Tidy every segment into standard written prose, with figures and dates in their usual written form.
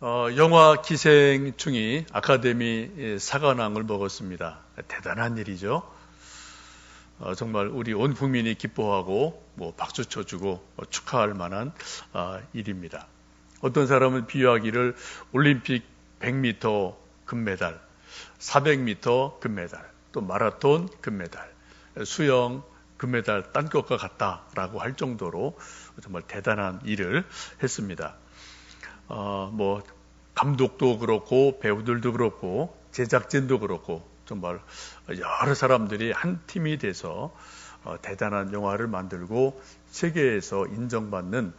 영화 기생충이 아카데미 사관왕을 먹었습니다. 대단한 일이죠. 정말 우리 온 국민이 기뻐하고 박수 쳐주고 축하할 만한 일입니다. 어떤 사람은 비유하기를 올림픽 100m 금메달, 400m 금메달, 또 마라톤 금메달, 수영 금메달 딴 것과 같다라고 할 정도로 정말 대단한 일을 했습니다. 감독도 그렇고 배우들도 그렇고 제작진도 그렇고 정말 여러 사람들이 한 팀이 돼서 대단한 영화를 만들고 세계에서 인정받는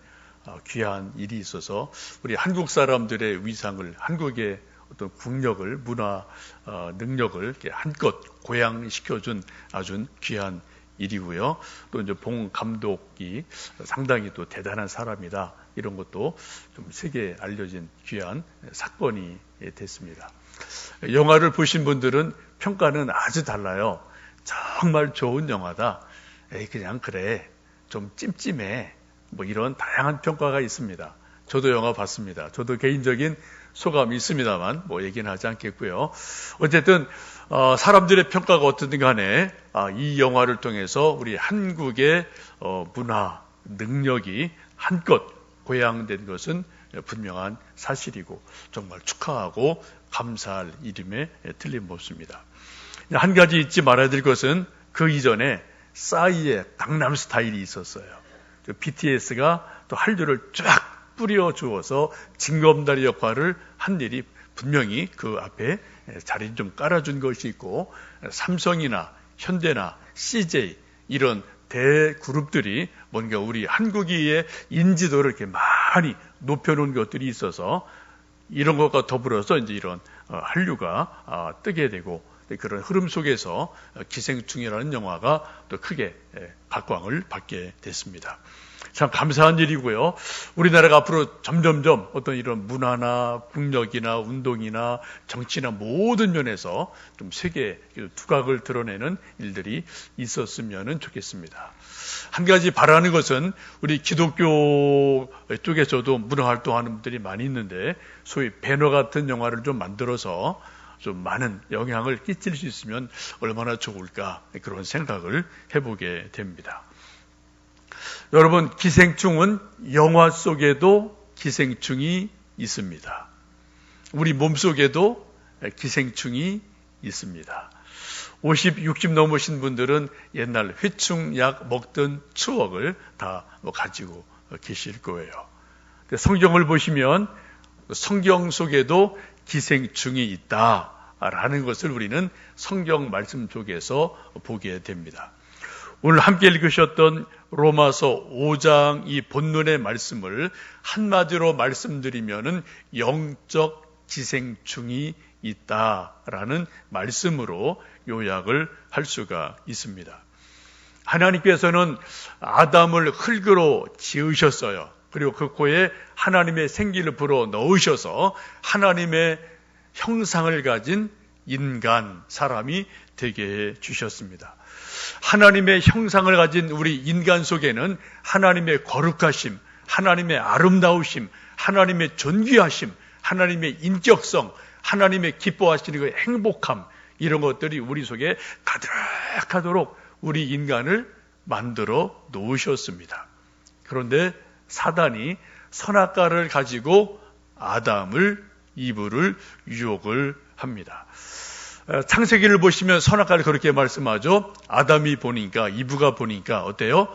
귀한 일이 있어서 우리 한국 사람들의 위상을, 한국의 어떤 국력을, 문화 능력을 이렇게 한껏 고양시켜준 아주 귀한 일이고요. 또 이제 봉 감독이 상당히 또 대단한 사람이다. 이런 것도 좀 세계에 알려진 귀한 사건이 됐습니다. 영화를 보신 분들은 평가는 아주 달라요. 정말 좋은 영화다. 그냥 그래. 좀 찜찜해. 이런 다양한 평가가 있습니다. 저도 영화 봤습니다. 저도 개인적인 소감이 있습니다만 얘기는 하지 않겠고요. 어쨌든 사람들의 평가가 어떻든 간에 이 영화를 통해서 우리 한국의 문화 능력이 한껏 고양된 것은 분명한 사실이고 정말 축하하고 감사할 일임에 틀림없습니다. 한 가지 잊지 말아야 될 것은 그 이전에 싸이의 강남 스타일이 있었어요. BTS가 또 한류를 쫙 뿌려주어서 징검다리 역할을 한 일이 분명히 그 앞에 자리 좀 깔아준 것이 있고, 삼성이나 현대나 CJ 이런 대그룹들이 뭔가 우리 한국의 인지도를 이렇게 많이 높여놓은 것들이 있어서 이런 것과 더불어서 이제 이런 한류가 뜨게 되고, 그런 흐름 속에서 기생충이라는 영화가 또 크게 각광을 받게 됐습니다. 참 감사한 일이고요. 우리나라가 앞으로 점점점 어떤 이런 문화나 국력이나 운동이나 정치나 모든 면에서 좀 세계 두각을 드러내는 일들이 있었으면 좋겠습니다. 한 가지 바라는 것은 우리 기독교 쪽에서도 문화활동하는 분들이 많이 있는데 소위 배너 같은 영화를 좀 만들어서 좀 많은 영향을 끼칠 수 있으면 얼마나 좋을까, 그런 생각을 해보게 됩니다. 여러분, 기생충은 영화 속에도 기생충이 있습니다. 우리 몸속에도 기생충이 있습니다. 50, 60 넘으신 분들은 옛날 회충약 먹던 추억을 다 가지고 계실 거예요. 성경을 보시면 성경 속에도 기생충이 있다라는 것을 우리는 성경 말씀 속에서 보게 됩니다. 오늘 함께 읽으셨던 로마서 5장 이 본문의 말씀을 한마디로 말씀드리면은 영적 기생충이 있다라는 말씀으로 요약을 할 수가 있습니다. 하나님께서는 아담을 흙으로 지으셨어요. 그리고 그 코에 하나님의 생기를 불어 넣으셔서 하나님의 형상을 가진 인간, 사람이 되게 해 주셨습니다. 하나님의 형상을 가진 우리 인간 속에는 하나님의 거룩하심, 하나님의 아름다우심, 하나님의 존귀하심, 하나님의 인격성, 하나님의 기뻐하시는 그 행복함, 이런 것들이 우리 속에 가득하도록 우리 인간을 만들어 놓으셨습니다. 그런데 사단이 선악과를 가지고 아담을, 이브를 유혹을 합니다. 창세기를 보시면 선악과를 그렇게 말씀하죠. 아담이 보니까, 이브가 보니까 어때요?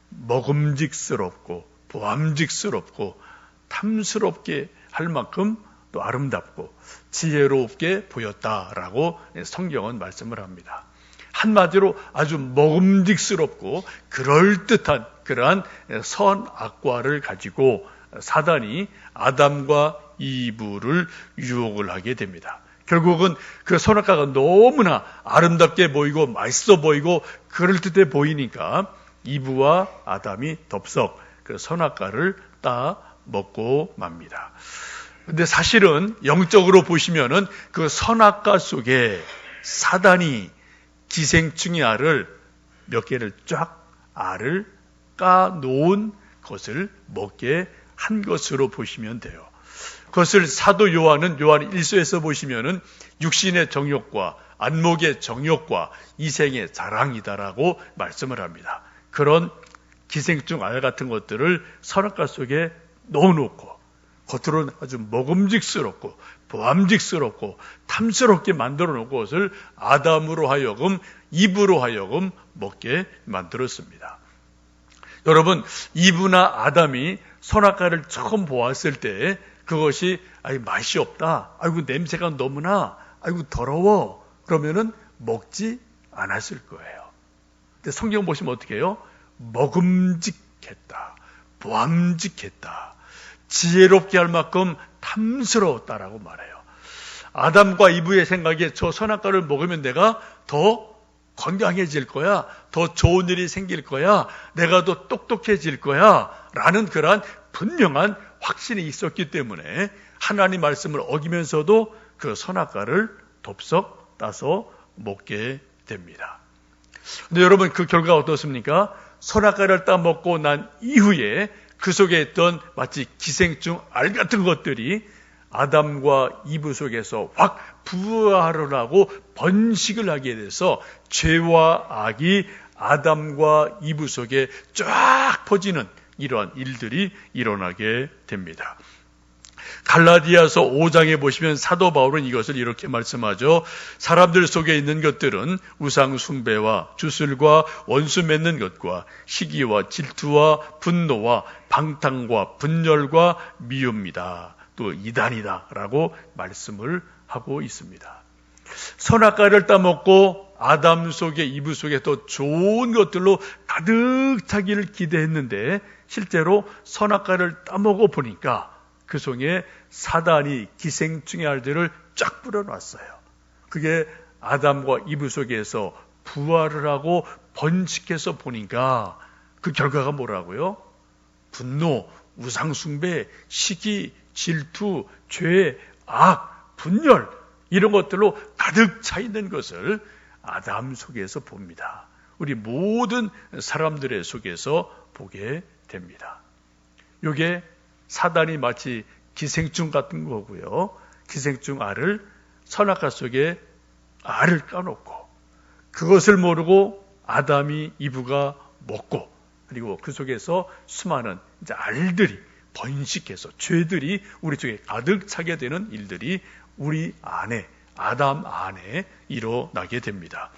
먹음직스럽고 보암직스럽고 탐스럽게 할 만큼 또 아름답고 지혜롭게 보였다라고 성경은 말씀을 합니다. 한마디로 아주 먹음직스럽고 그럴듯한 그러한 선악과를 가지고 사단이 아담과 이브를 유혹을 하게 됩니다. 결국은 그 선악과가 너무나 아름답게 보이고 맛있어 보이고 그럴듯해 보이니까 이브와 아담이 덥석 그 선악과를 따 먹고 맙니다. 근데 사실은 영적으로 보시면은 그 선악과 속에 사단이 기생충의 알을 몇 개를 쫙 알을 까 놓은 것을 먹게 한 것으로 보시면 돼요. 그것을 사도 요한은 요한 1서에서 보시면은 육신의 정욕과 안목의 정욕과 이생의 자랑이다라고 말씀을 합니다. 그런 기생충 알 같은 것들을 선악과 속에 넣어놓고 겉으로는 아주 먹음직스럽고 보암직스럽고 탐스럽게 만들어 놓은 것을 아담으로 하여금 이브로 하여금 먹게 만들었습니다. 여러분, 이브나 아담이 선악과를 처음 보았을 때 그것이 맛이 없다, 아이고 냄새가 너무나, 아이고 더러워, 그러면은 먹지 않았을 거예요. 근데 성경 보시면 어떻게 해요? 먹음직했다, 보암직했다, 지혜롭게 할 만큼 탐스러웠다라고 말해요. 아담과 이브의 생각에 저 선악과를 먹으면 내가 더 건강해질 거야, 더 좋은 일이 생길 거야, 내가 더 똑똑해질 거야 라는 그러한 분명한 확신이 있었기 때문에 하나님 말씀을 어기면서도 그 선악과를 덥석 따서 먹게 됩니다. 근데 여러분, 그 결과가 어떻습니까? 선악과를 따 먹고 난 이후에 그 속에 있던 마치 기생충 알 같은 것들이 아담과 이브 속에서 확 부활을 하고 번식을 하게 돼서 죄와 악이 아담과 이브 속에 쫙 퍼지는 이러한 일들이 일어나게 됩니다. 갈라디아서 5장에 보시면 사도 바울은 이것을 이렇게 말씀하죠. 사람들 속에 있는 것들은 우상 숭배와 주술과 원수 맺는 것과 시기와 질투와 분노와 방탕과 분열과 미움이다, 또 이단이다 라고 말씀을 하고 있습니다. 선악과를 따먹고 아담 속에 이브 속에 더 좋은 것들로 가득 차기를 기대했는데 실제로 선악과를 따먹어 보니까 그 속에 사단이 기생충의 알들을 쫙 뿌려놨어요. 그게 아담과 이브 속에서 부활을 하고 번식해서 보니까 그 결과가 뭐라고요? 분노, 우상숭배, 시기, 질투, 죄, 악, 분열 이런 것들로 가득 차 있는 것을 아담 속에서 봅니다. 우리 모든 사람들의 속에서 보게 됩니다. 이게 사단이 마치 기생충 같은 거고요. 기생충 알을 선악과 속에 알을 까놓고 그것을 모르고 아담이 이브가 먹고 그리고 그 속에서 수많은 이제 알들이 번식해서 죄들이 우리 쪽에 가득 차게 되는 일들이 우리 안에 아담 안에 일어나게 됩니다.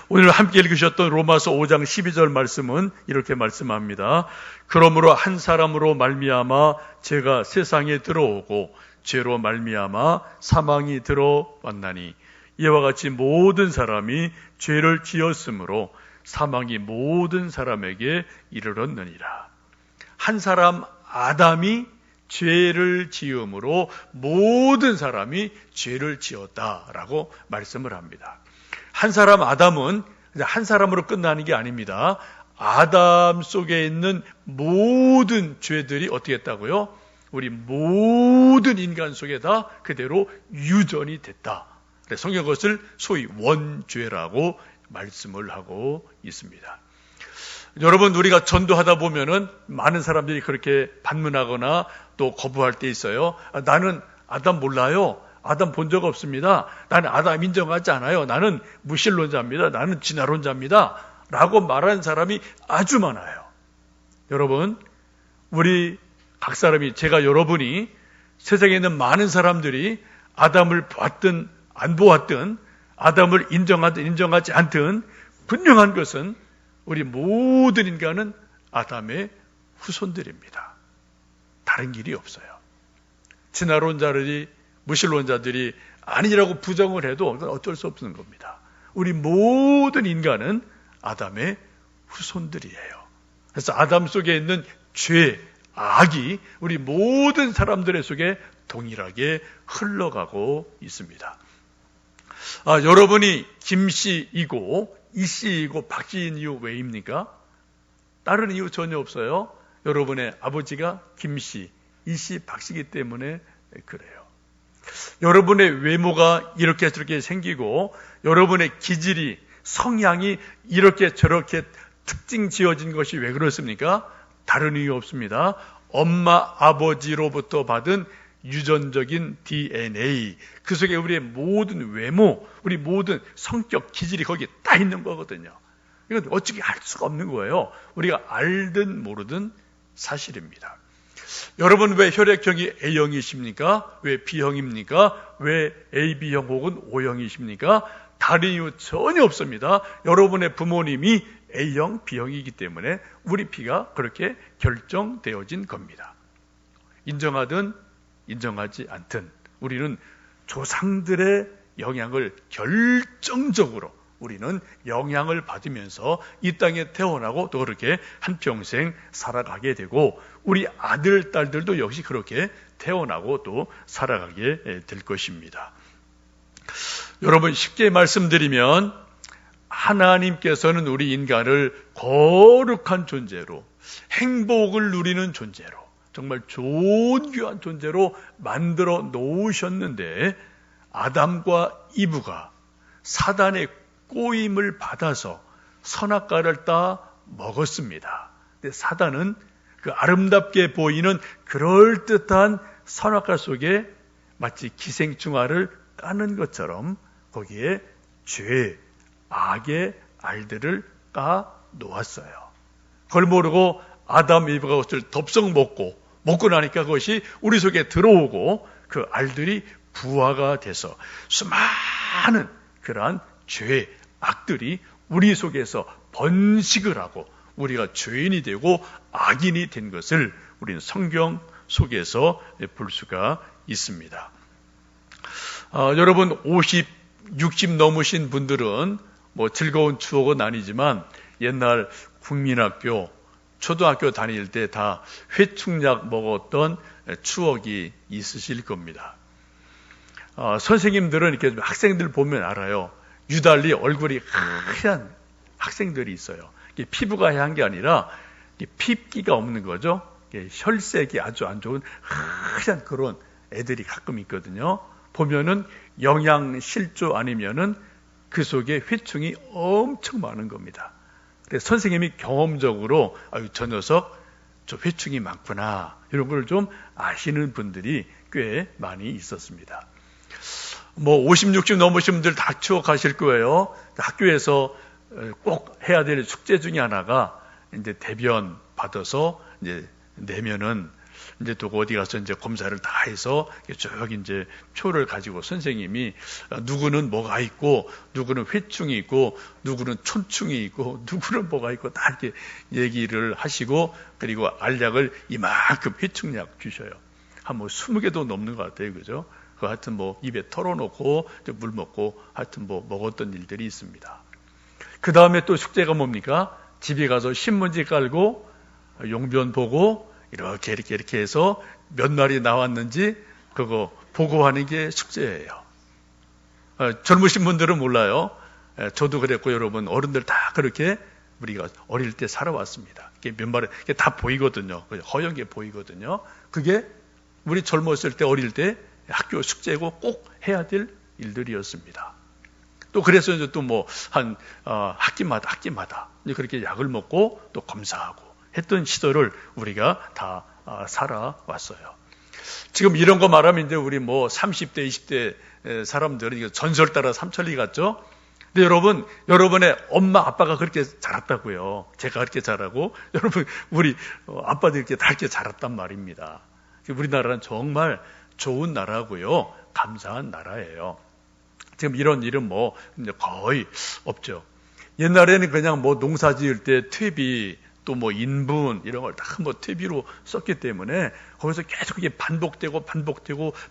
오늘 함께 읽으셨던 로마서 5장 12절 말씀은 이렇게 말씀합니다. 그러므로 한 사람으로 말미암아 죄가 세상에 들어오고 죄로 말미암아 사망이 들어왔나니 이와 같이 모든 사람이 죄를 지었으므로 사망이 모든 사람에게 이르렀느니라. 한 사람 아담이 죄를 지음으로 모든 사람이 죄를 지었다라고 말씀을 합니다. 한 사람 아담은 한 사람으로 끝나는 게 아닙니다. 아담 속에 있는 모든 죄들이 어떻게 했다고요? 우리 모든 인간 속에 다 그대로 유전이 됐다. 성경 그것을 소위 원죄라고 말씀을 하고 있습니다. 여러분, 우리가 전도하다 보면은 많은 사람들이 그렇게 반문하거나 또 거부할 때 있어요. 나는 아담 몰라요. 아담 본 적 없습니다. 나는 아담 인정하지 않아요. 나는 무신론자입니다. 나는 진화론자입니다. 라고 말하는 사람이 아주 많아요. 여러분, 우리 각 사람이, 제가 여러분이 세상에 있는 많은 사람들이 아담을 보았든 안 보았든 아담을 인정하든 인정하지 않든 분명한 것은 우리 모든 인간은 아담의 후손들입니다. 다른 길이 없어요. 진화론자들이, 무신론자들이 아니라고 부정을 해도 어쩔 수 없는 겁니다. 우리 모든 인간은 아담의 후손들이에요. 그래서 아담 속에 있는 죄, 악이 우리 모든 사람들의 속에 동일하게 흘러가고 있습니다. 여러분이 김씨이고 이씨이고 박씨인 이유 왜입니까? 다른 이유 전혀 없어요. 여러분의 아버지가 김씨, 이씨, 박씨이기 때문에 그래요. 여러분의 외모가 이렇게 저렇게 생기고 여러분의 기질이, 성향이 이렇게 저렇게 특징 지어진 것이 왜 그렇습니까? 다른 이유 없습니다. 엄마 아버지로부터 받은 유전적인 DNA, 그 속에 우리의 모든 외모, 우리 모든 성격 기질이 거기에 다 있는 거거든요. 이건 어떻게 알 수가 없는 거예요. 우리가 알든 모르든 사실입니다. 여러분, 왜 혈액형이 A형이십니까? 왜 B형입니까? 왜 AB형 혹은 O형이십니까? 다른 이유 전혀 없습니다. 여러분의 부모님이 A형, B형이기 때문에 우리 피가 그렇게 결정되어진 겁니다. 인정하든 인정하지 않든 우리는 조상들의 영향을 결정적으로 우리는 영향을 받으면서 이 땅에 태어나고 또 그렇게 한평생 살아가게 되고, 우리 아들, 딸들도 역시 그렇게 태어나고 또 살아가게 될 것입니다. 여러분, 쉽게 말씀드리면 하나님께서는 우리 인간을 거룩한 존재로, 행복을 누리는 존재로, 정말 좋은 귀한 존재로 만들어 놓으셨는데, 아담과 이브가 사단의 꼬임을 받아서 선악과를 따 먹었습니다. 근데 사단은 그 아름답게 보이는 그럴듯한 선악과 속에 마치 기생충알을 까는 것처럼 거기에 죄, 악의 알들을 까 놓았어요. 그걸 모르고 아담, 이브가 그것을 덥석 먹고 나니까 그것이 우리 속에 들어오고 그 알들이 부화가 돼서 수많은 그러한 죄, 악들이 우리 속에서 번식을 하고 우리가 죄인이 되고 악인이 된 것을 우리는 성경 속에서 볼 수가 있습니다. 여러분, 50, 60 넘으신 분들은 뭐 즐거운 추억은 아니지만 옛날 국민학교, 초등학교 다닐 때 다 회충약 먹었던 추억이 있으실 겁니다. 선생님들은 이렇게 학생들 보면 알아요. 유달리 얼굴이 하얀 학생들이 있어요. 피부가 하얀 게 아니라 핏기가 없는 거죠. 혈색이 아주 안 좋은 하얀 그런 애들이 가끔 있거든요. 보면은 영양실조 아니면은 그 속에 회충이 엄청 많은 겁니다. 그래서 선생님이 경험적으로 저 녀석 저 회충이 많구나, 이런 걸 좀 아시는 분들이 꽤 많이 있었습니다. 뭐 50, 60 넘으신 분들 다 추억하실 거예요. 학교에서 꼭 해야 될 숙제 중에 하나가 이제 대변 받아서 이제 내면은 이제 또 어디 가서 이제 검사를 다 해서 쭉 이제 표를 가지고 선생님이 누구는 뭐가 있고, 누구는 회충이 있고, 누구는 촌충이 있고, 누구는 뭐가 있고 다 이렇게 얘기를 하시고, 그리고 알약을 이만큼 회충약 주셔요. 한 뭐 20개도 넘는 것 같아요, 그죠? 그 하여튼 뭐 입에 털어놓고 물 먹고 하여튼 뭐 먹었던 일들이 있습니다. 그 다음에 또 숙제가 뭡니까? 집에 가서 신문지 깔고 용변 보고 이렇게 해서 몇 날이 나왔는지 그거 보고하는 게 숙제예요. 젊으신 분들은 몰라요. 저도 그랬고 여러분 어른들 다 그렇게 우리가 어릴 때 살아왔습니다. 몇 마리 다 보이거든요. 허연 게 보이거든요. 그게 우리 젊었을 때 어릴 때 학교 숙제고 꼭 해야 될 일들이었습니다. 또 그래서 이제 또 뭐 한 학기마다 이제 그렇게 약을 먹고 또 검사하고 했던 시절을 우리가 다 살아왔어요. 지금 이런 거 말하면 이제 우리 뭐 30대, 20대 사람들은 전설 따라 삼천리 같죠? 근데 여러분, 여러분의 엄마, 아빠가 그렇게 자랐다고요. 제가 그렇게 자라고, 여러분, 우리 아빠들이 이렇게 다 이렇게 자랐단 말입니다. 우리나라는 정말 좋은 나라고요. 감사한 나라예요. 지금 이런 일은 뭐 거의 없죠. 옛날에는 그냥 뭐 농사 지을 때 퇴비, 또 뭐 인분 이런 걸 다 뭐 퇴비로 썼기 때문에 거기서 계속 이게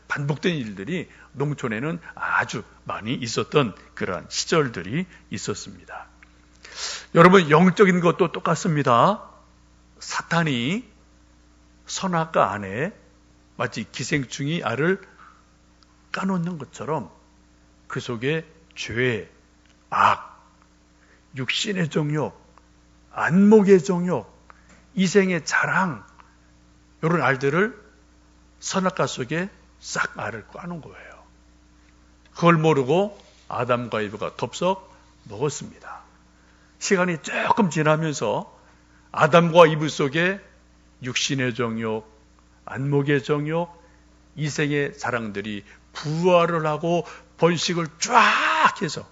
반복된 일들이 농촌에는 아주 많이 있었던 그러한 시절들이 있었습니다. 여러분, 영적인 것도 똑같습니다. 사탄이 선악과 안에 마치 기생충이 알을 까놓는 것처럼 그 속에 죄, 악, 육신의 정욕, 안목의 정욕, 이생의 자랑, 이런 알들을 선악과 속에 싹 알을 까놓은 거예요. 그걸 모르고 아담과 이브가 덥석 먹었습니다. 시간이 조금 지나면서 아담과 이브 속에 육신의 정욕, 안목의 정욕, 이생의 사랑들이 부활을 하고 번식을 쫙 해서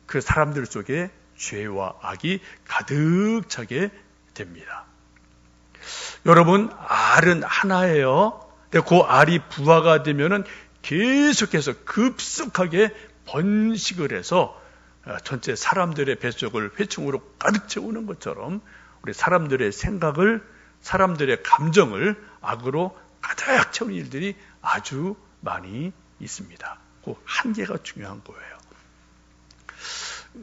그 사람들 속에 죄와 악이 가득 차게 됩니다. 여러분, 알은 하나예요. 근데 그 알이 부화가 되면은 계속해서 급속하게 번식을 해서 전체 사람들의 뱃속을 회충으로 가득 채우는 것처럼 우리 사람들의 생각을, 사람들의 감정을 악으로 가득 채우는 일들이 아주 많이 있습니다. 그 한계가 중요한 거예요.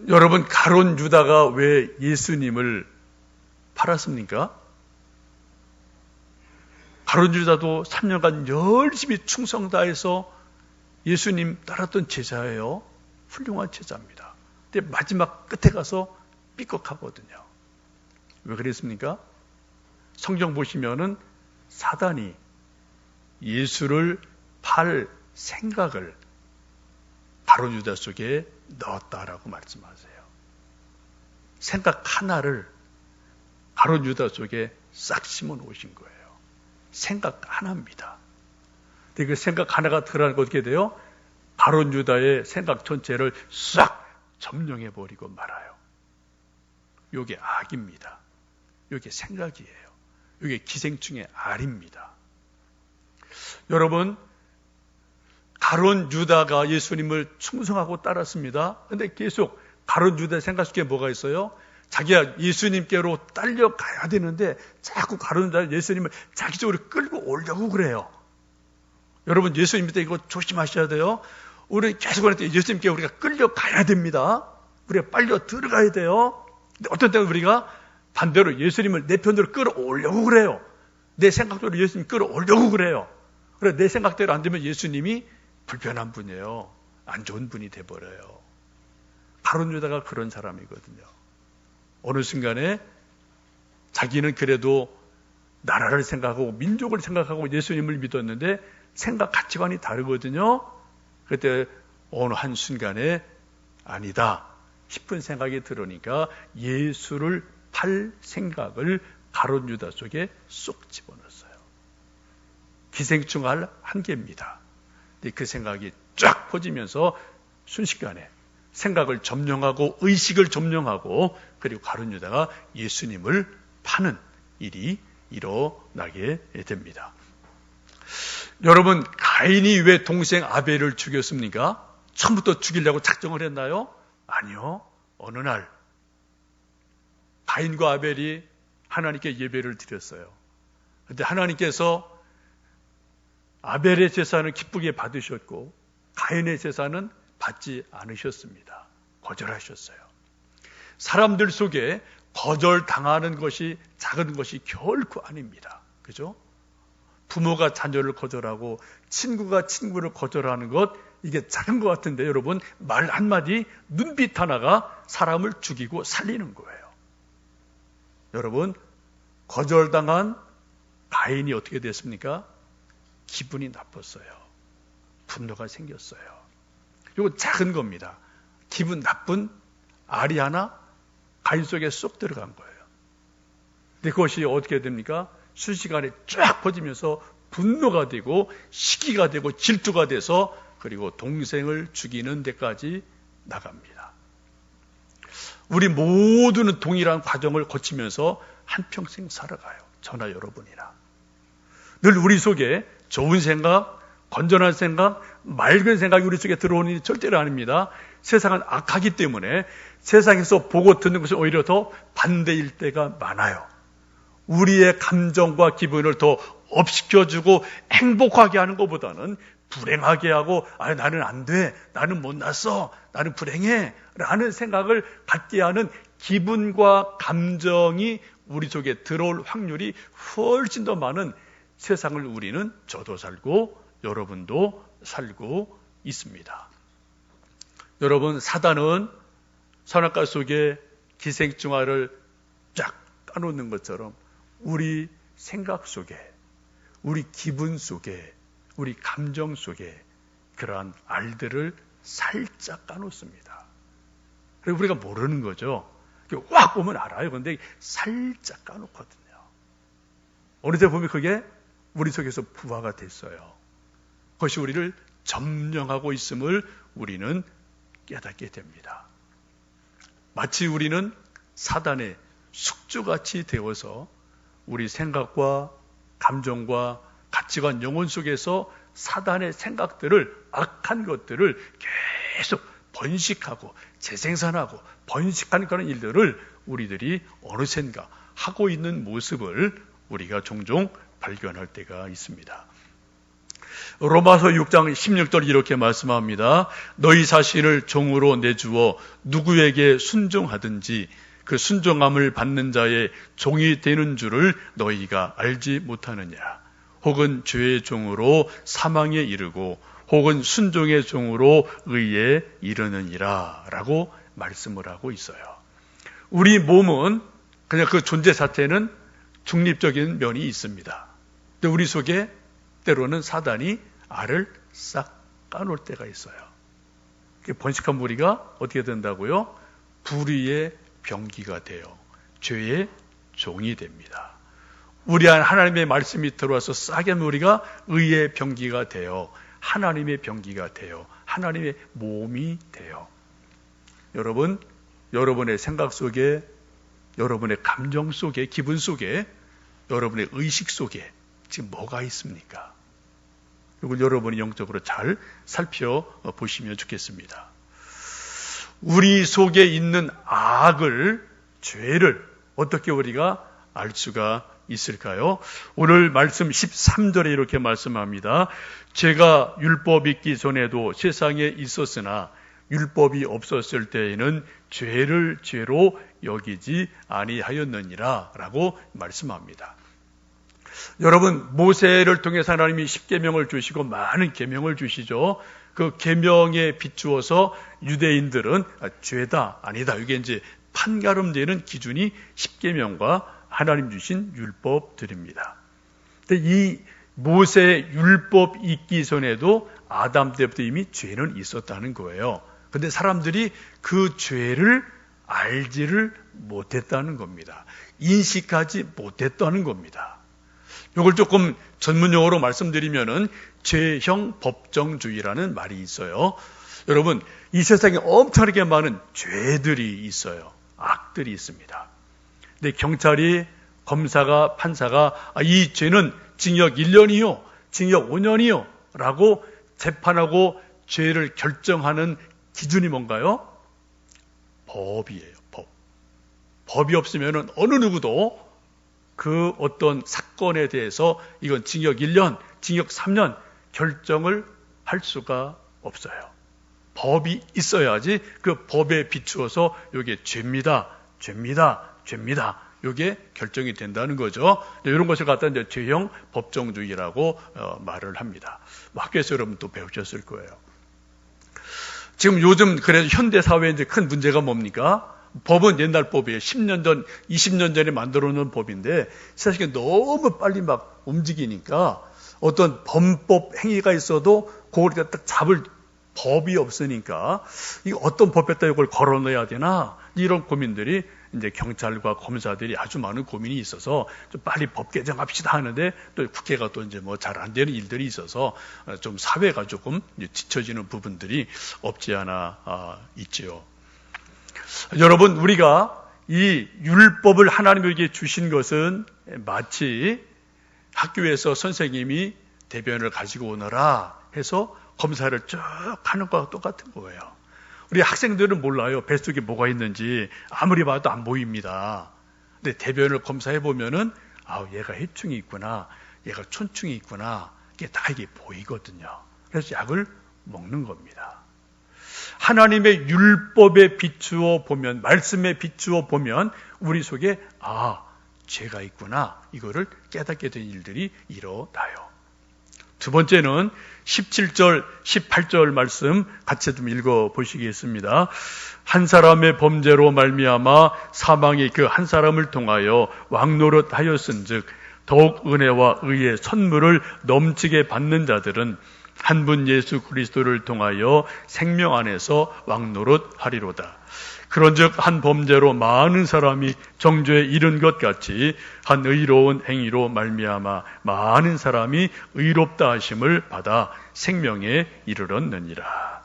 여러분, 가룟 유다가 왜 예수님을 팔았습니까? 가룟 유다도 3년간 열심히 충성 다해서 예수님 따랐던 제자예요. 훌륭한 제자입니다. 근데 마지막 끝에 가서 삐걱하거든요. 왜 그랬습니까? 성경 보시면은 사단이 예수를 팔 생각을 가룟 유다 속에 넣었다라고 말씀하세요. 생각 하나를 가룟 유다 속에 싹 심어 놓으신 거예요. 생각 하나입니다. 근데 그 생각 하나가 들어가는 거 어떻게 돼요? 가룟 유다의 생각 전체를 싹 점령해 버리고 말아요. 이게 악입니다. 이게 생각이에요. 이게 기생충의 알입니다. 여러분, 가룟 유다가 예수님을 충성하고 따랐습니다. 근데 계속 가룟 유다의 생각 속에 뭐가 있어요? 자기가 예수님께로 딸려가야 되는데 자꾸 가룟 유다가 예수님을 자기 쪽으로 끌고 오려고 그래요. 여러분, 예수님 밑에 이거 조심하셔야 돼요. 우리 계속 할 때 예수님께 우리가 끌려가야 됩니다. 우리가 빨려 들어가야 돼요. 근데 어떤 때는 우리가 반대로 예수님을 내 편으로 끌어오려고 그래요. 내 생각대로 예수님 끌어오려고 그래요. 그래, 내 생각대로 안 되면 예수님이 불편한 분이에요. 안 좋은 분이 돼버려요. 가룟 유다가 그런 사람이거든요. 어느 순간에 자기는 그래도 나라를 생각하고 민족을 생각하고 예수님을 믿었는데 생각 가치관이 다르거든요. 그때 어느 한순간에 아니다 싶은 생각이 들으니까 예수를 팔 생각을 가룟 유다 속에 쏙 집어넣었어요. 기생충 알 한계입니다. 근데 그 생각이 쫙 퍼지면서 순식간에 생각을 점령하고 의식을 점령하고 그리고 가룟 유다가 예수님을 파는 일이 일어나게 됩니다. 여러분, 가인이 왜 동생 아벨을 죽였습니까? 처음부터 죽이려고 작정을 했나요? 아니요. 어느 날 가인과 아벨이 하나님께 예배를 드렸어요. 그런데 하나님께서 아벨의 제사는 기쁘게 받으셨고 가인의 제사는 받지 않으셨습니다. 거절하셨어요. 사람들 속에 거절당하는 것이 작은 것이 결코 아닙니다. 그죠? 부모가 자녀를 거절하고 친구가 친구를 거절하는 것, 이게 작은 것 같은데 여러분, 말 한마디, 눈빛 하나가 사람을 죽이고 살리는 거예요. 여러분, 거절당한 가인이 어떻게 됐습니까? 기분이 나빴어요. 분노가 생겼어요. 이거 작은 겁니다. 기분 나쁜 알이 하나 가인 속에 쏙 들어간 거예요. 근데 그것이 어떻게 됩니까? 순식간에 쫙 퍼지면서 분노가 되고 시기가 되고 질투가 돼서 그리고 동생을 죽이는 데까지 나갑니다. 우리 모두는 동일한 과정을 거치면서 한평생 살아가요. 저나 여러분이나. 늘 우리 속에 좋은 생각, 건전한 생각, 맑은 생각이 우리 속에 들어오는 일이 절대로 아닙니다. 세상은 악하기 때문에 세상에서 보고 듣는 것이 오히려 더 반대일 때가 많아요. 우리의 감정과 기분을 더 업시켜주고 행복하게 하는 것보다는 불행하게 하고 나는 안 돼, 나는 못났어, 나는 불행해 라는 생각을 갖게 하는 기분과 감정이 우리 속에 들어올 확률이 훨씬 더 많은 세상을 우리는 저도 살고 여러분도 살고 있습니다. 여러분, 사단은 선악과 속에 기생충알을 쫙 까놓는 것처럼 우리 생각 속에, 우리 기분 속에, 우리 감정 속에 그러한 알들을 살짝 까놓습니다. 그리고 우리가 모르는 거죠. 확 보면 알아요. 그런데 살짝 까놓거든요. 어느새 보면 그게 우리 속에서 부화가 됐어요. 그것이 우리를 점령하고 있음을 우리는 깨닫게 됩니다. 마치 우리는 사단의 숙주같이 되어서 우리 생각과 감정과 가치관, 영혼 속에서 사단의 생각들을, 악한 것들을 계속 번식하고 재생산하고 번식하는 그런 일들을 우리들이 어느샌가 하고 있는 모습을 우리가 종종 발견할 때가 있습니다. 로마서 6장 16절 이렇게 말씀합니다. 너희 자신을 종으로 내주어 누구에게 순종하든지 그 순종함을 받는 자의 종이 되는 줄을 너희가 알지 못하느냐. 혹은 죄의 종으로 사망에 이르고 혹은 순종의 종으로 의에 이르느니라 라고 말씀을 하고 있어요. 우리 몸은 그냥 그 존재 자체는 중립적인 면이 있습니다. 근데 우리 속에 때로는 사단이 알을 싹 까놓을 때가 있어요. 번식한 무리가 어떻게 된다고요? 불의의 병기가 돼요. 죄의 종이 됩니다. 우리 안 하나님의 말씀이 들어와서 싹의 무리가 의의 병기가 돼요. 하나님의 병기가 돼요. 하나님의 몸이 돼요. 여러분, 여러분의 생각 속에, 여러분의 감정 속에, 기분 속에, 여러분의 의식 속에 지금 뭐가 있습니까? 이걸 여러분이 영적으로 잘 살펴보시면 좋겠습니다. 우리 속에 있는 악을, 죄를 어떻게 우리가 알 수가 있을까요? 오늘 말씀 13절에 이렇게 말씀합니다. 죄가 율법이 있기 전에도 세상에 있었으나 율법이 없었을 때에는 죄를 죄로 여기지 아니하였느니라 라고 말씀합니다. 여러분, 모세를 통해서 하나님이 10계명을 주시고 많은 계명을 주시죠. 그 계명에 비추어서 유대인들은 죄다, 아니다, 이게 이제 판가름되는 기준이 10계명과 하나님 주신 율법들입니다. 근데 이 모세 율법 있기 전에도 아담 때부터 이미 죄는 있었다는 거예요. 근데 사람들이 그 죄를 알지를 못했다는 겁니다. 인식하지 못했다는 겁니다. 이걸 조금 전문용어로 말씀드리면은 죄형 법정주의라는 말이 있어요. 여러분, 이 세상에 엄청나게 많은 죄들이 있어요. 악들이 있습니다. 근데 경찰이, 검사가, 판사가 이 죄는 징역 1년이요, 징역 5년이요 라고 재판하고 죄를 결정하는 기준이 뭔가요? 법이에요. 법. 법이 없으면 어느 누구도 그 어떤 사건에 대해서 이건 징역 1년, 징역 3년 결정을 할 수가 없어요. 법이 있어야지 그 법에 비추어서 이게 죄입니다, 죄입니다, 죄입니다. 이게 결정이 된다는 거죠. 이런 것을 갖다 이제 죄형 법정주의라고 말을 합니다. 학교에서 여러분 또 배우셨을 거예요. 지금 요즘 그래서 현대 사회에 이제 큰 문제가 뭡니까? 법은 옛날 법이에요. 10년 전, 20년 전에 만들어 놓은 법인데 사실 너무 빨리 막 움직이니까 어떤 범법 행위가 있어도 그걸 딱 잡을 법이 없으니까 이 어떤 법에다 이걸 걸어 넣어야 되나 이런 고민들이 이제 경찰과 검사들이 아주 많은 고민이 있어서 좀 빨리 법 개정합시다 하는데 또 국회가 또 이제 뭐 잘 안 되는 일들이 있어서 좀 사회가 조금 뒤처지는 부분들이 없지 않아 있지요. 여러분, 우리가 이 율법을 하나님에게 주신 것은 마치 학교에서 선생님이 대변을 가지고 오너라 해서 검사를 쭉 하는 것과 똑같은 거예요. 우리 학생들은 몰라요. 뱃속에 뭐가 있는지 아무리 봐도 안 보입니다. 근데 대변을 검사해 보면은 얘가 해충이 있구나, 얘가 촌충이 있구나, 이게 다 이게 보이거든요. 그래서 약을 먹는 겁니다. 하나님의 율법에 비추어 보면, 말씀에 비추어 보면 우리 속에 죄가 있구나, 이거를 깨닫게 된 일들이 일어나요. 두 번째는 17절, 18절 말씀 같이 좀 읽어보시겠습니다. 한 사람의 범죄로 말미암아 사망이 그 한 사람을 통하여 왕노릇하였은즉 더욱 은혜와 의의 선물을 넘치게 받는 자들은 한 분 예수 그리스도를 통하여 생명 안에서 왕노릇하리로다. 그런즉 한 범죄로 많은 사람이 정죄에 이른 것 같이 한 의로운 행위로 말미암아 많은 사람이 의롭다 하심을 받아 생명에 이르렀느니라.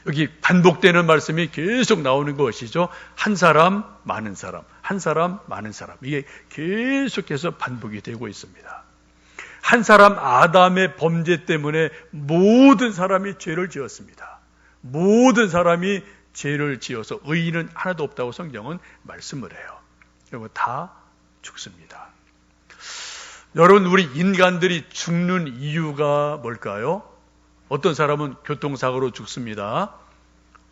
여기 반복되는 말씀이 계속 나오는 것이죠. 한 사람, 많은 사람, 한 사람, 많은 사람. 이게 계속해서 반복이 되고 있습니다. 한 사람 아담의 범죄 때문에 모든 사람이 죄를 지었습니다. 모든 사람이 죄를 지어서 의인은 하나도 없다고 성경은 말씀을 해요. 여러분 다 죽습니다. 여러분 우리 인간들이 죽는 이유가 뭘까요? 어떤 사람은 교통사고로 죽습니다.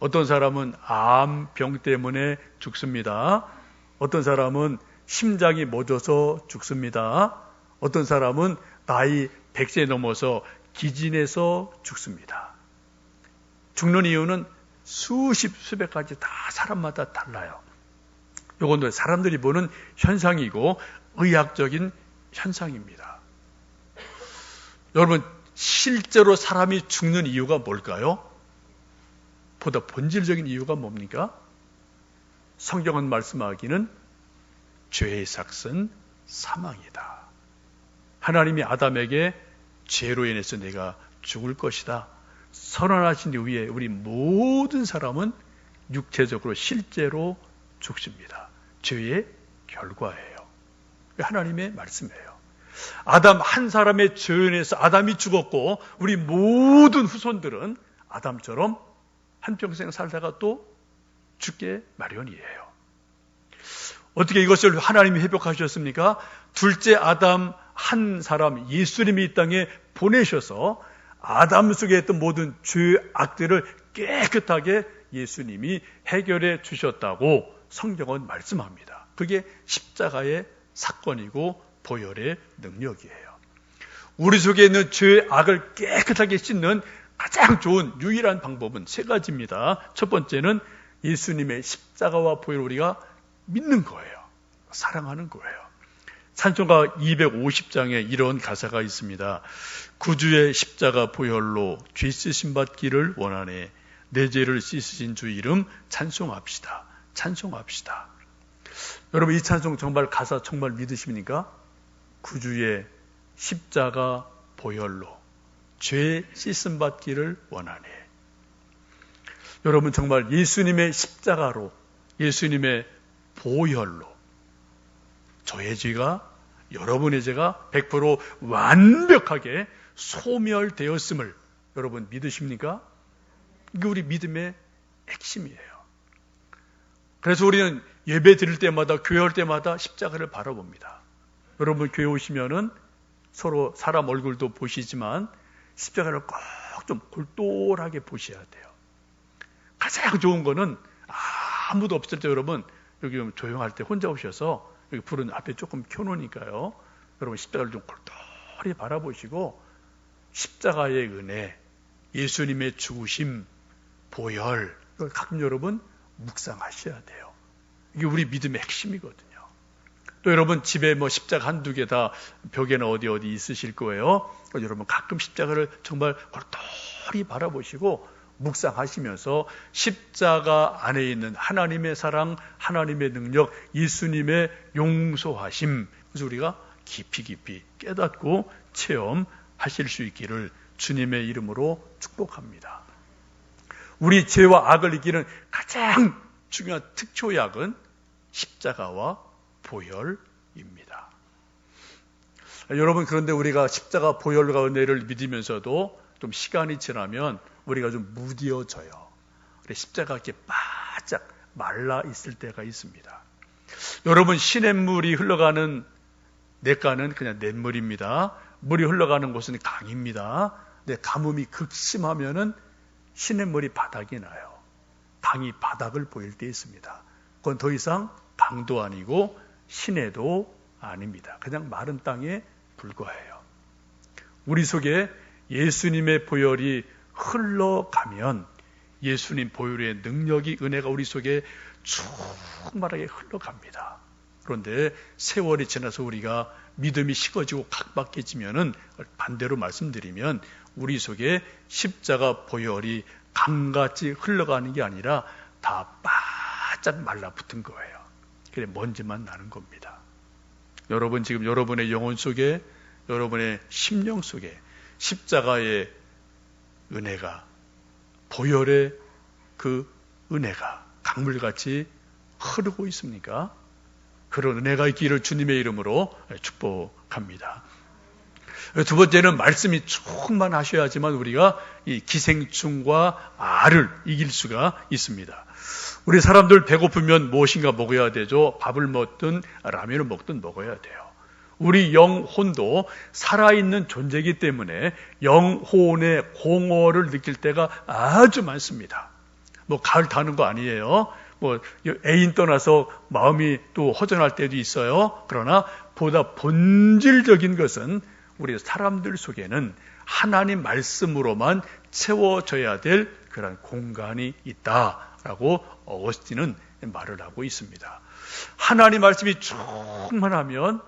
어떤 사람은 암병 때문에 죽습니다. 어떤 사람은 심장이 멎어서 죽습니다. 어떤 사람은 나이 100세 넘어서 기진해서 죽습니다. 죽는 이유는 수십, 수백 가지 다 사람마다 달라요. 이건 사람들이 보는 현상이고 의학적인 현상입니다. 여러분 실제로 사람이 죽는 이유가 뭘까요? 보다 본질적인 이유가 뭡니까? 성경은 말씀하기는 죄의 삭은 사망이다. 하나님이 아담에게 죄로 인해서 내가 죽을 것이다 선언하신 이후에 우리 모든 사람은 육체적으로 실제로 죽습니다. 죄의 결과예요. 하나님의 말씀이에요. 아담 한 사람의 죄로 인해서 아담이 죽었고 우리 모든 후손들은 아담처럼 한평생 살다가 또 죽게 마련이에요. 어떻게 이것을 하나님이 회복하셨습니까? 둘째 아담 한 사람 예수님이 이 땅에 보내셔서 아담 속에 있던 모든 죄악들을 깨끗하게 예수님이 해결해 주셨다고 성경은 말씀합니다. 그게 십자가의 사건이고 보혈의 능력이에요. 우리 속에 있는 죄악을 깨끗하게 씻는 가장 좋은 유일한 방법은 세 가지입니다. 첫 번째는 예수님의 십자가와 보혈을 우리가 믿는 거예요. 사랑하는 거예요. 찬송가 250장에 이런 가사가 있습니다. 구주의 십자가 보혈로 죄 씻음 받기를 원하네. 내 죄를 씻으신 주 이름 찬송합시다. 찬송합시다. 여러분 이 찬송 정말 가사 정말 믿으십니까? 구주의 십자가 보혈로 죄 씻음 받기를 원하네. 여러분 정말 예수님의 십자가로 예수님의 보혈로 저의 죄가 여러분의 죄가 100% 완벽하게 소멸되었음을 여러분 믿으십니까? 이게 우리 믿음의 핵심이에요. 그래서 우리는 예배 드릴 때마다 교회 올 때마다 십자가를 바라봅니다. 여러분 교회 오시면은 서로 사람 얼굴도 보시지만 십자가를 꼭 좀 골똘하게 보셔야 돼요. 가장 좋은 거는 아무도 없을 때 여러분 여기 조용할 때 혼자 오셔서 여기 불은 앞에 조금 켜놓으니까요. 여러분 십자가를 좀 골똘히 바라보시고 십자가의 은혜, 예수님의 죽으심, 보혈 이걸 가끔 여러분 묵상하셔야 돼요. 이게 우리 믿음의 핵심이거든요. 또 여러분 집에 뭐 십자가 한두 개 다 벽에나 어디 있으실 거예요. 여러분 가끔 십자가를 정말 골똘히 바라보시고 묵상하시면서 십자가 안에 있는 하나님의 사랑, 하나님의 능력, 예수님의 용서하심 그래서 우리가 깊이 깨닫고 체험하실 수 있기를 주님의 이름으로 축복합니다. 우리 죄와 악을 이기는 가장 중요한 특효약은 십자가와 보혈입니다. 여러분 그런데 우리가 십자가 보혈과 은혜를 믿으면서도 좀 시간이 지나면 우리가 좀 무뎌져요. 십자가가 이렇게 바짝 말라 있을 때가 있습니다. 여러분 시냇물이 흘러가는 냇가는 그냥 냇물입니다. 물이 흘러가는 곳은 강입니다. 근데 가뭄이 극심하면은 시냇물이 바닥이 나요. 강이 바닥을 보일 때 있습니다. 그건 더 이상 강도 아니고 시내도 아닙니다. 그냥 마른 땅에 불과해요. 우리 속에 예수님의 보혈이 흘러가면 예수님 보혈의 능력이 은혜가 우리 속에 충만하게 흘러갑니다. 그런데 세월이 지나서 우리가 믿음이 식어지고 각박해지면은 반대로 말씀드리면 우리 속에 십자가 보혈이 강같이 흘러가는 게 아니라 다 바짝 말라붙은 거예요. 그래 먼지만 나는 겁니다. 여러분 지금 여러분의 영혼 속에 여러분의 심령 속에 십자가의 은혜가 보혈의 그 은혜가 강물같이 흐르고 있습니까? 그런 은혜가 있기를 주님의 이름으로 축복합니다. 두 번째는 말씀이 충만하셔야지만 우리가 이 기생충과 알을 이길 수가 있습니다. 우리 사람들 배고프면 무엇인가 먹어야 되죠. 밥을 먹든 라면을 먹든 먹어야 돼요. 우리 영혼도 살아있는 존재이기 때문에 영혼의 공허를 느낄 때가 아주 많습니다. 뭐 가을 타는 거 아니에요. 뭐 애인 떠나서 마음이 또 허전할 때도 있어요. 그러나 보다 본질적인 것은 우리 사람들 속에는 하나님 말씀으로만 채워져야 될 그런 공간이 있다라고 어거스틴은 말을 하고 있습니다. 하나님 말씀이 충만하면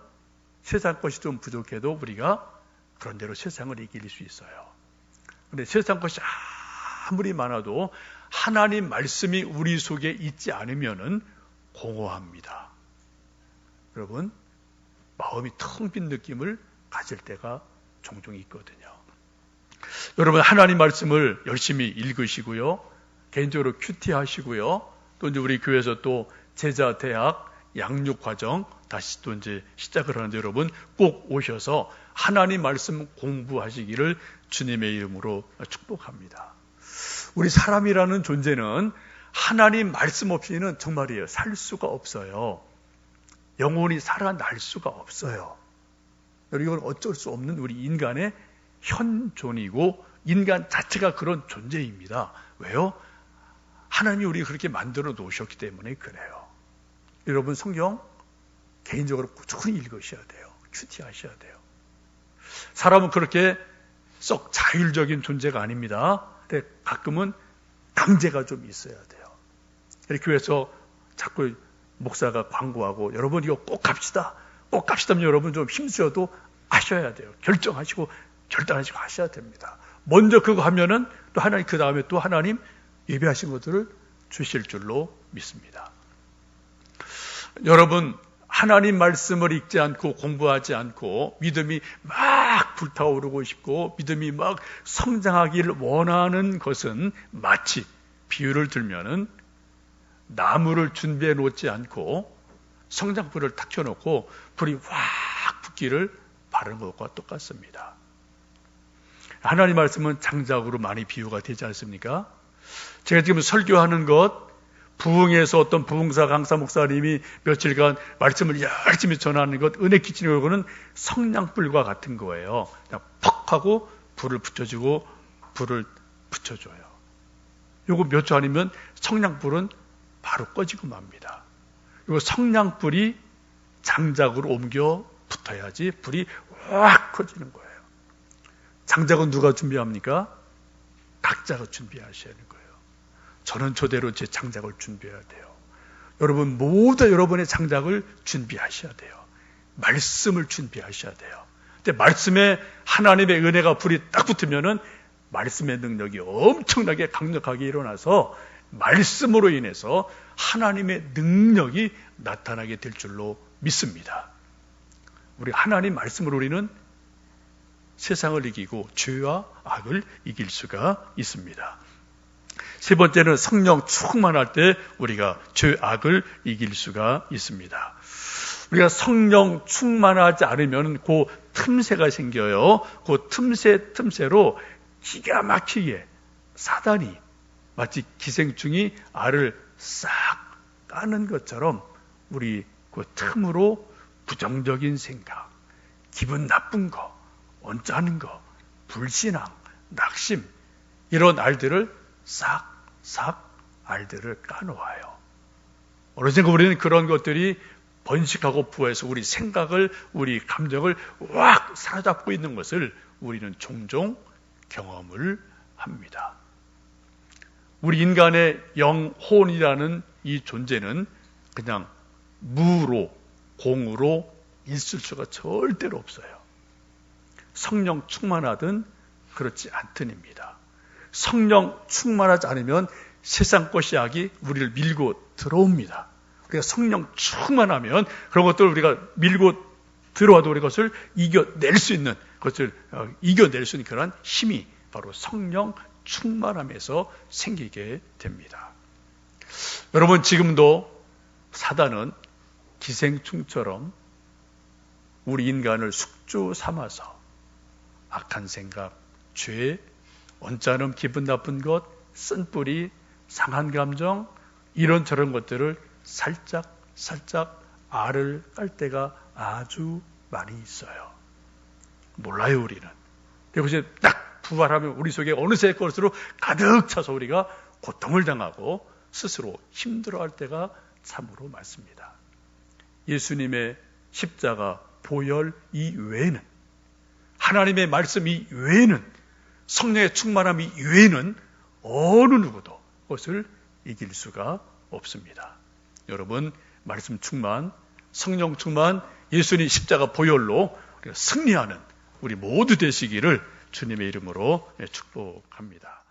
세상 것이 좀 부족해도 우리가 그런 대로 세상을 이길 수 있어요. 그런데 세상 것이 아무리 많아도 하나님 말씀이 우리 속에 있지 않으면은 공허합니다. 여러분, 마음이 텅 빈 느낌을 가질 때가 종종 있거든요. 여러분, 하나님 말씀을 열심히 읽으시고요. 개인적으로 큐티 하시고요. 또 이제 우리 교회에서 또 제자 대학 양육 과정 다시 또 이제 시작을 하는데 여러분 꼭 오셔서 하나님 말씀 공부하시기를 주님의 이름으로 축복합니다. 우리 사람이라는 존재는 하나님 말씀 없이는 정말이에요. 살 수가 없어요. 영혼이 살아날 수가 없어요. 이건 어쩔 수 없는 우리 인간의 현존이고 인간 자체가 그런 존재입니다. 왜요? 하나님이 우리 그렇게 만들어 놓으셨기 때문에 그래요. 여러분 성경 개인적으로 꾸준히 읽으셔야 돼요. 큐티하셔야 돼요. 사람은 그렇게 썩 자율적인 존재가 아닙니다. 근데 가끔은 강제가 좀 있어야 돼요. 이렇게 해서 자꾸 목사가 광고하고 여러분 이거 꼭 갑시다. 꼭 갑시다면 여러분 좀 힘쓰셔도 하셔야 돼요. 결정하시고 결단하시고 하셔야 됩니다. 먼저 그거 하면은 또 하나님 그 다음에 또 하나님 예배하신 것들을 주실 줄로 믿습니다. 여러분 하나님 말씀을 읽지 않고 공부하지 않고 믿음이 막 불타오르고 싶고 믿음이 막 성장하기를 원하는 것은 마치 비유를 들면은 나무를 준비해 놓지 않고 성장불을 탁 켜놓고 불이 확 붙기를 바라는 것과 똑같습니다. 하나님 말씀은 장작으로 많이 비유가 되지 않습니까? 제가 지금 설교하는 것 부흥에서 어떤 부흥사 강사 목사님이 며칠간 말씀을 열심히 전하는 것 은혜 끼치는 거는 성냥불과 같은 거예요. 그냥 퍽 하고 불을 붙여주고 불을 붙여줘요. 요거 몇 초 아니면 성냥불은 바로 꺼지고 맙니다. 요 성냥불이 장작으로 옮겨 붙어야지 불이 확 커지는 거예요. 장작은 누가 준비합니까? 각자가 준비하셔야 하는 거예요. 저는 저대로 제 장작을 준비해야 돼요. 여러분 모두 여러분의 장작을 준비하셔야 돼요. 말씀을 준비하셔야 돼요. 근데 말씀에 하나님의 은혜가 불이 딱 붙으면은 말씀의 능력이 엄청나게 강력하게 일어나서 말씀으로 인해서 하나님의 능력이 나타나게 될 줄로 믿습니다. 우리 하나님 말씀으로 우리는 세상을 이기고 죄와 악을 이길 수가 있습니다. 세 번째는 성령 충만할 때 우리가 죄, 악을 이길 수가 있습니다. 우리가 성령 충만하지 않으면 그 틈새가 생겨요. 그 틈새로 기가 막히게 사단이 마치 기생충이 알을 싹 까는 것처럼 우리 그 틈으로 부정적인 생각, 기분 나쁜 거, 언짢은 거, 불신앙, 낙심 이런 알들을 싹 알들을 까놓아요. 어느샌가 우리는 그런 것들이 번식하고 부어서 우리 생각을, 우리 감정을 확 사로잡고 있는 것을 우리는 종종 경험을 합니다. 우리 인간의 영혼이라는 이 존재는 그냥 무로 공으로 있을 수가 절대로 없어요. 성령 충만하든 그렇지 않든입니다. 성령 충만하지 않으면 세상 것이 약이 우리를 밀고 들어옵니다. 우리가 성령 충만하면 그런 것들을 우리가 밀고 들어와도 우리 것을 이겨낼 수 있는 그것을 이겨낼 수 있는 그런 힘이 바로 성령 충만함에서 생기게 됩니다. 여러분, 지금도 사단은 기생충처럼 우리 인간을 숙주 삼아서 악한 생각, 죄, 언짢음, 기분 나쁜 것, 쓴뿌리, 상한 감정, 이런저런 것들을 살짝 알을 깔 때가 아주 많이 있어요. 몰라요, 우리는. 그것이 딱 부활하면 우리 속에 어느새 것으로 가득 차서 우리가 고통을 당하고 스스로 힘들어할 때가 참으로 많습니다. 예수님의 십자가 보혈 이외에는, 하나님의 말씀 이외에는, 성령의 충만함 이외에는 어느 누구도 그것을 이길 수가 없습니다. 여러분, 말씀 충만, 성령 충만, 예수님 십자가 보혈로 우리가 승리하는 우리 모두 되시기를 주님의 이름으로 축복합니다.